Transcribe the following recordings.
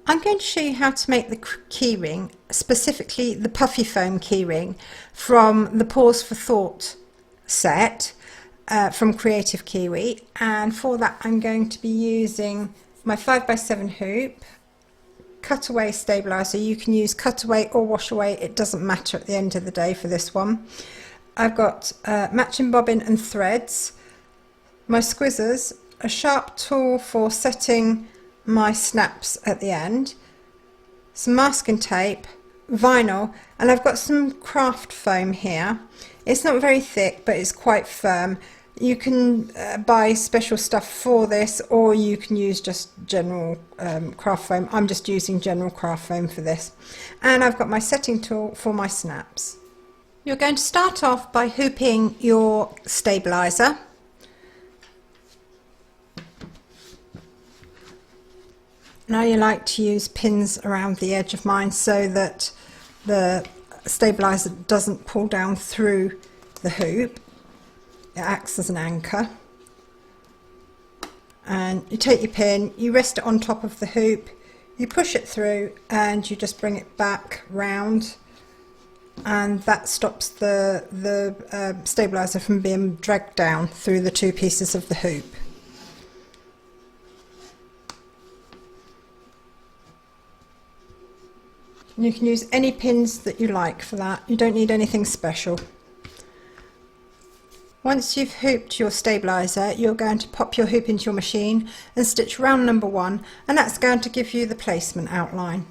I'm going to show you how to make the keyring, specifically the puffy foam keyring from the Paws for Thought set from Kreative Kiwi, and for that I'm going to be using my 5x7 hoop, cutaway stabilizer. You can use cutaway or wash away, it doesn't matter at the end of the day for this one. I've got matching bobbin and threads, my squizzers, a sharp tool for setting my snaps at the end, some masking tape, vinyl, and I've got some craft foam here. It's not very thick, but it's quite firm. You can buy special stuff for this, or you can use just general craft foam. I'm just using general craft foam for this. And I've got my setting tool for my snaps. You're going to start off by hooping your stabilizer. Now you like to use pins around the edge of mine so that the stabilizer doesn't pull down through the hoop. It acts as an anchor. And you take your pin, you rest it on top of the hoop, you push it through and you just bring it back round, and that stops the stabilizer from being dragged down through the two pieces of the hoop. You can use any pins that you like for that. You don't need anything special. Once you've hooped your stabilizer, you're going to pop your hoop into your machine and stitch round number 1, and that's going to give you the placement outline.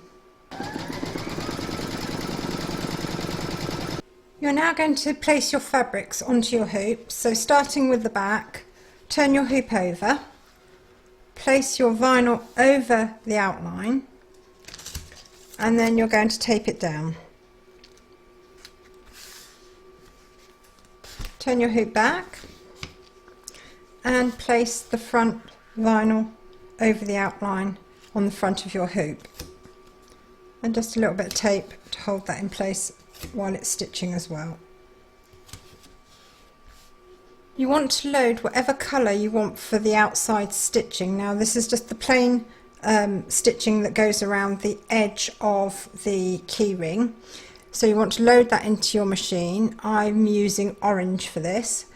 You're now going to place your fabrics onto your hoop. So starting with the back, turn your hoop over, place your vinyl over the outline, and then you're going to tape it down. Turn your hoop back and place the front vinyl over the outline on the front of your hoop, and just a little bit of tape to hold that in place while it's stitching as well. You want to load whatever colour you want for the outside stitching. Now this is just the plain stitching that goes around the edge of the keyring. So you want to load that into your machine. I'm using orange for this,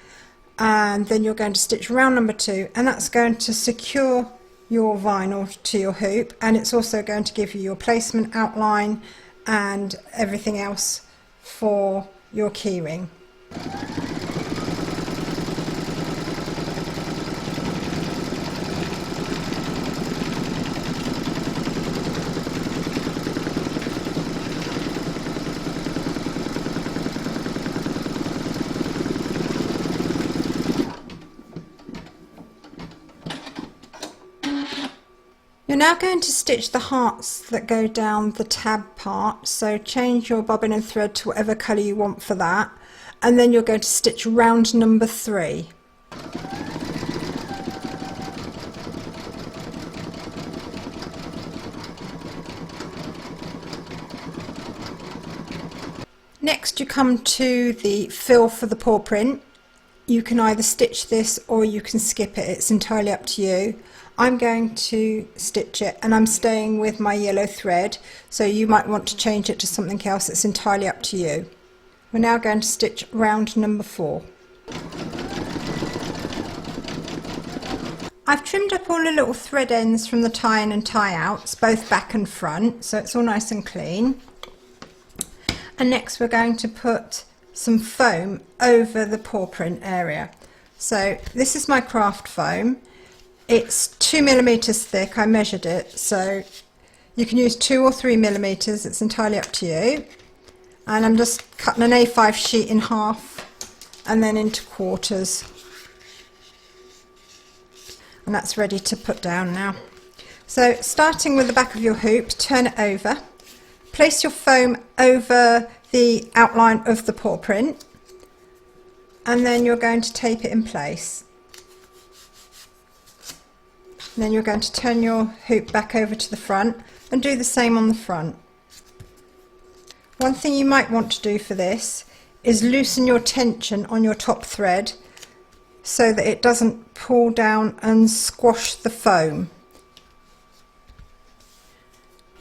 and then you're going to stitch round number 2, and that's going to secure your vinyl to your hoop, and it's also going to give you your placement outline and everything else for your keyring. You're now going to stitch the hearts that go down the tab part, so change your bobbin and thread to whatever colour you want for that, and then you're going to stitch round number 3. Next you come to the fill for the paw print. You can either stitch this or you can skip it, it's entirely up to you. I'm going to stitch it, and I'm staying with my yellow thread, so you might want to change it to something else, it's entirely up to you. We're now going to stitch round number 4. I've trimmed up all the little thread ends from the tie-in and tie-outs, both back and front, so it's all nice and clean. And next we're going to put some foam over the paw print area. So this is my craft foam. It's 2mm thick, I measured it, so you can use 2 or 3mm, it's entirely up to you. And I'm just cutting an A5 sheet in half and then into quarters. And that's ready to put down now. So starting with the back of your hoop, turn it over, place your foam over the outline of the paw print, and then you're going to tape it in place. And then you're going to turn your hoop back over to the front and do the same on the front. One thing you might want to do for this is loosen your tension on your top thread so that it doesn't pull down and squash the foam.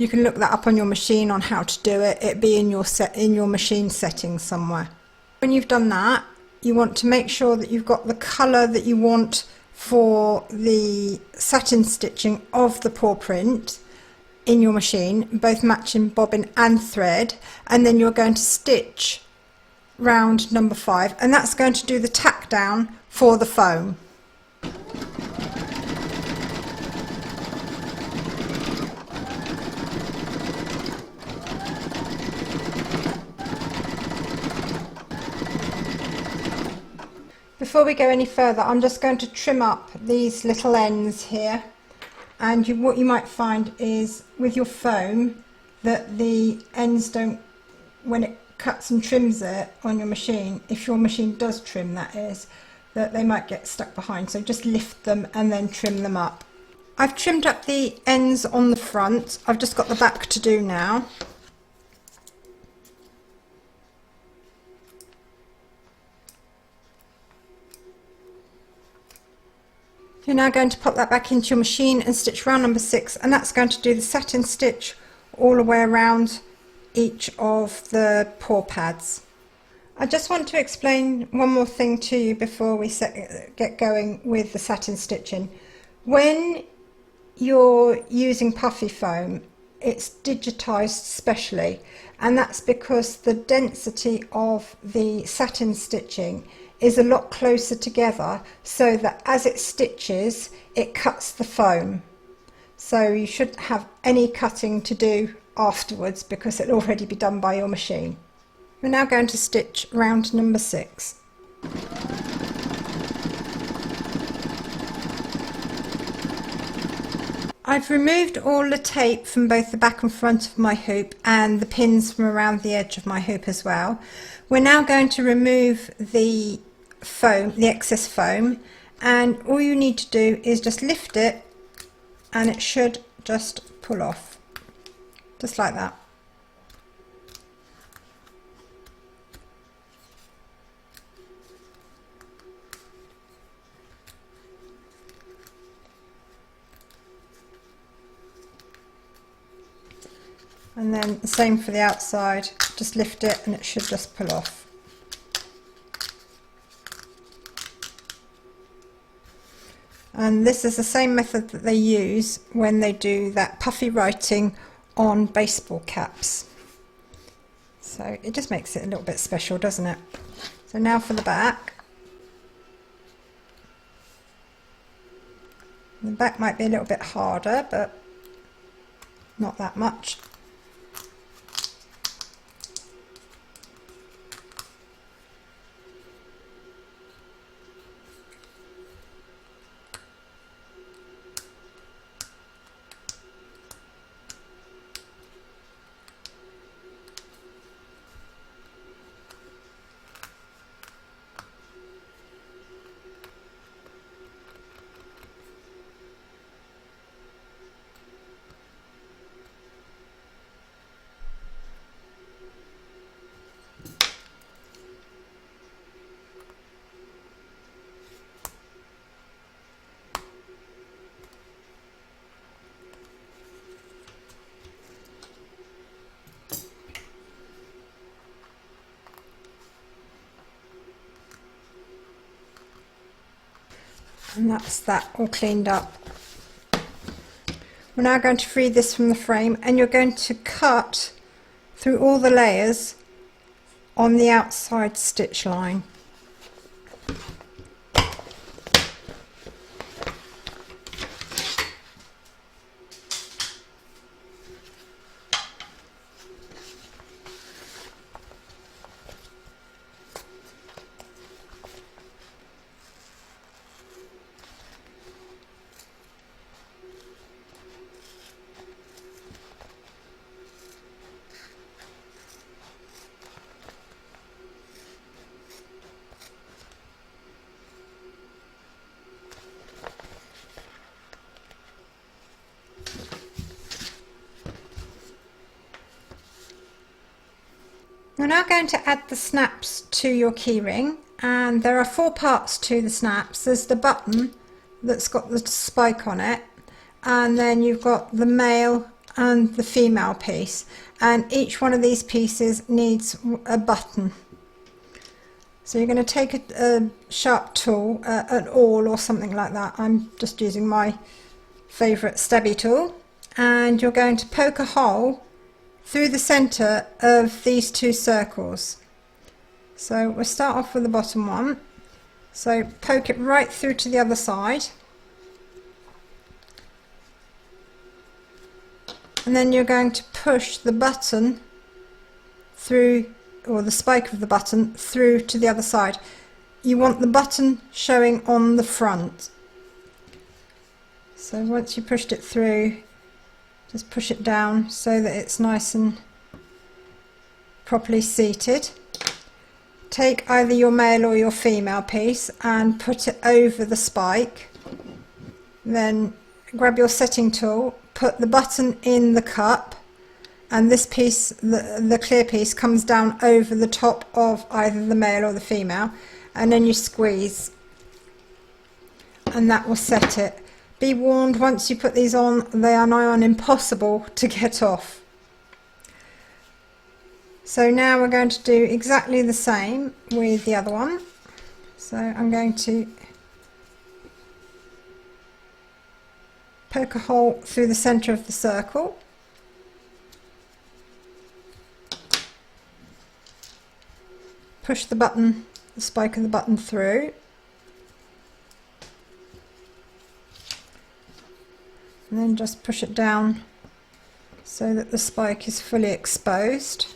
You can look that up on your machine on how to do it. It'd be in your machine settings somewhere. When you've done that, you want to make sure that you've got the colour that you want for the satin stitching of the paw print in your machine, both matching bobbin and thread, and then you're going to stitch round number 5, and that's going to do the tack down for the foam. Before we go any further, I'm just going to trim up these little ends here, and what you might find is with your foam that the ends don't, when it cuts and trims it on your machine, if your machine does trim that is, that they might get stuck behind, so just lift them and then trim them up. I've trimmed up the ends on the front, I've just got the back to do now. You're now going to pop that back into your machine and stitch round number 6, and that's going to do the satin stitch all the way around each of the paw pads. I just want to explain one more thing to you before we get going with the satin stitching. When you're using puffy foam, it's digitized specially, and that's because the density of the satin stitching is a lot closer together, so that as it stitches it cuts the foam, so you shouldn't have any cutting to do afterwards because it'll already be done by your machine. We're now going to stitch round number 6. I've removed all the tape from both the back and front of my hoop and the pins from around the edge of my hoop as well. We're now going to remove the foam, the excess foam, and all you need to do is just lift it and it should just pull off, just like that. And then the same for the outside, just lift it and it should just pull off. And this is the same method that they use when they do that puffy writing on baseball caps. So it just makes it a little bit special, doesn't it? So now for the back. The back might be a little bit harder, but not that much. And that's that all cleaned up. We're now going to free this from the frame, and you're going to cut through all the layers on the outside stitch line. We're now going to add the snaps to your keyring, and there are 4 parts to the snaps. There's the button that's got the spike on it, and then you've got the male and the female piece, and each one of these pieces needs a button. So you're going to take a sharp tool, an awl or something like that. I'm just using my favourite stabby tool, and you're going to poke a hole through the centre of these two circles. So we'll start off with the bottom one. So poke it right through to the other side, and then you're going to push the button through, or the spike of the button through to the other side. You want the button showing on the front. So once you pushed it through, just push it down so that it's nice and properly seated. Take either your male or your female piece and put it over the spike. Then grab your setting tool, put the button in the cup, and this piece, the clear piece, comes down over the top of either the male or the female, and then you squeeze, and that will set it. Be warned, once you put these on, they are nigh on impossible to get off. So now we're going to do exactly the same with the other one. So I'm going to poke a hole through the centre of the circle. Push the button, the spike of the button through. And then just push it down so that the spike is fully exposed.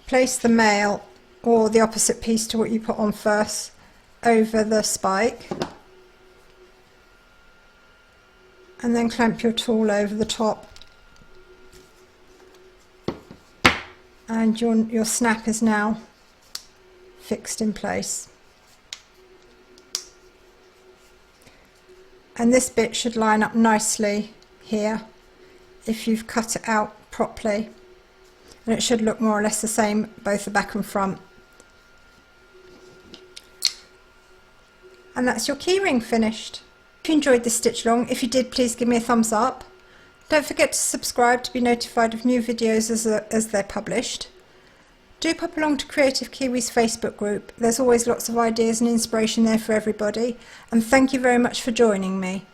Place the male, or the opposite piece to what you put on first, over the spike. And then clamp your tool over the top. And your snap is now fixed in place. And this bit should line up nicely here if you've cut it out properly, and it should look more or less the same both the back and front. And that's your keyring finished. If you enjoyed this stitch along, if you did, please give me a thumbs up. Don't forget to subscribe to be notified of new videos as they're published. Do pop along to Kreative Kiwi's Facebook group. There's always lots of ideas and inspiration there for everybody. And thank you very much for joining me.